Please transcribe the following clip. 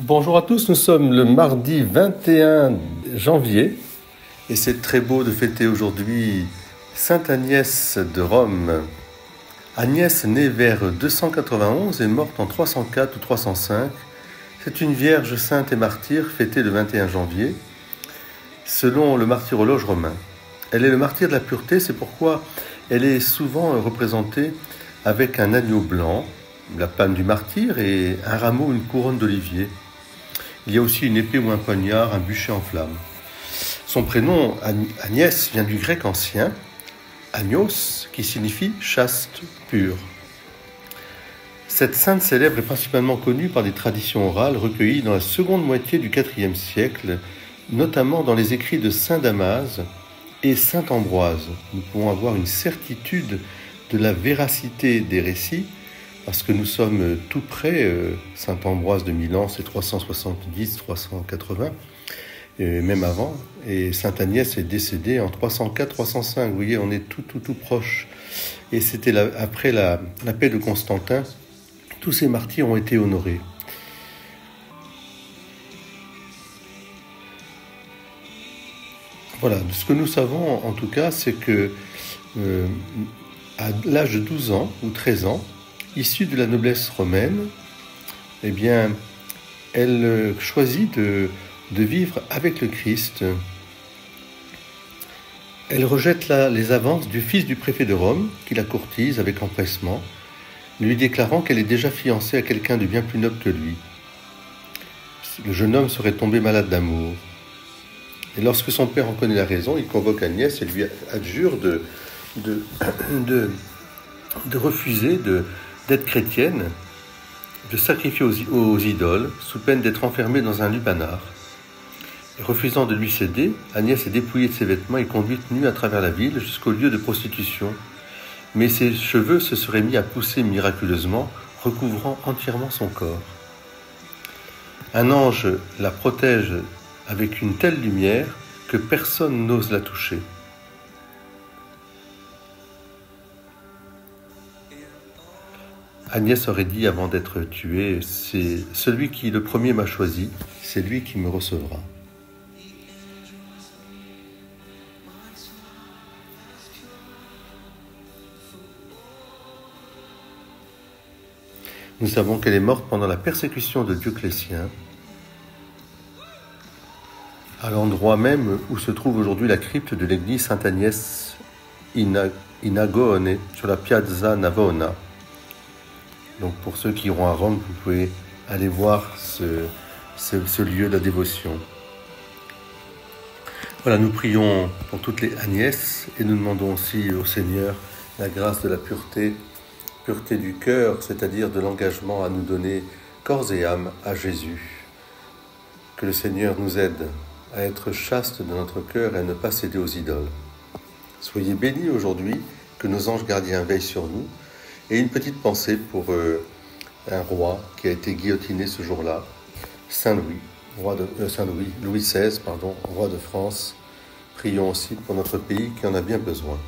Bonjour à tous, nous sommes le mardi 21 janvier et c'est très beau de fêter aujourd'hui Sainte Agnès de Rome. Agnès, née vers 291 et morte en 304 ou 305, c'est une vierge sainte et martyre fêtée le 21 janvier selon le martyrologe romain. Elle est le martyr de la pureté, c'est pourquoi elle est souvent représentée avec un agneau blanc, la palme du martyr et un rameau ou une couronne d'olivier. Il y a aussi une épée ou un poignard, un bûcher en flamme. Son prénom, Agnès, vient du grec ancien, agnos, qui signifie chaste, pure. Cette sainte célèbre est principalement connue par des traditions orales recueillies dans la seconde moitié du IVe siècle, notamment dans les écrits de saint Damas et saint Ambroise. Nous pouvons avoir une certitude de la véracité des récits, parce que nous sommes tout près, saint Ambroise de Milan, c'est 370, 380, et même avant, et sainte Agnès est décédée en 304, 305, vous voyez, on est tout proche. Et c'était après la paix de Constantin, tous ces martyrs ont été honorés. Voilà, ce que nous savons en tout cas, c'est que à l'âge de 12 ans ou 13 ans, issue de la noblesse romaine, eh bien, elle choisit de vivre avec le Christ. Elle rejette les avances du fils du préfet de Rome, qui la courtise avec empressement, lui déclarant qu'elle est déjà fiancée à quelqu'un de bien plus noble que lui. Le jeune homme serait tombé malade d'amour. Et lorsque son père en connaît la raison, il convoque Agnès et lui adjure de refuser d'être chrétienne, de sacrifier aux idoles, sous peine d'être enfermée dans un lupanar. Et refusant de lui céder, Agnès est dépouillée de ses vêtements et conduite nue à travers la ville jusqu'au lieu de prostitution. Mais ses cheveux se seraient mis à pousser miraculeusement, recouvrant entièrement son corps. Un ange la protège avec une telle lumière que personne n'ose la toucher. Agnès aurait dit avant d'être tuée, c'est celui qui le premier m'a choisi, c'est lui qui me recevra. Nous savons qu'elle est morte pendant la persécution de Dioclétien, à l'endroit même où se trouve aujourd'hui la crypte de l'église Sainte-Agnès in Agone, sur la Piazza Navona. Donc pour ceux qui iront à Rome, vous pouvez aller voir ce lieu de la dévotion. Voilà, nous prions pour toutes les Agnès et nous demandons aussi au Seigneur la grâce de la pureté du cœur, c'est-à-dire de l'engagement à nous donner corps et âme à Jésus. Que le Seigneur nous aide à être chaste de notre cœur et à ne pas céder aux idoles. Soyez bénis aujourd'hui, que nos anges gardiens veillent sur nous. Et une petite pensée pour un roi qui a été guillotiné ce jour-là, Louis XVI, roi de France. Prions aussi pour notre pays qui en a bien besoin.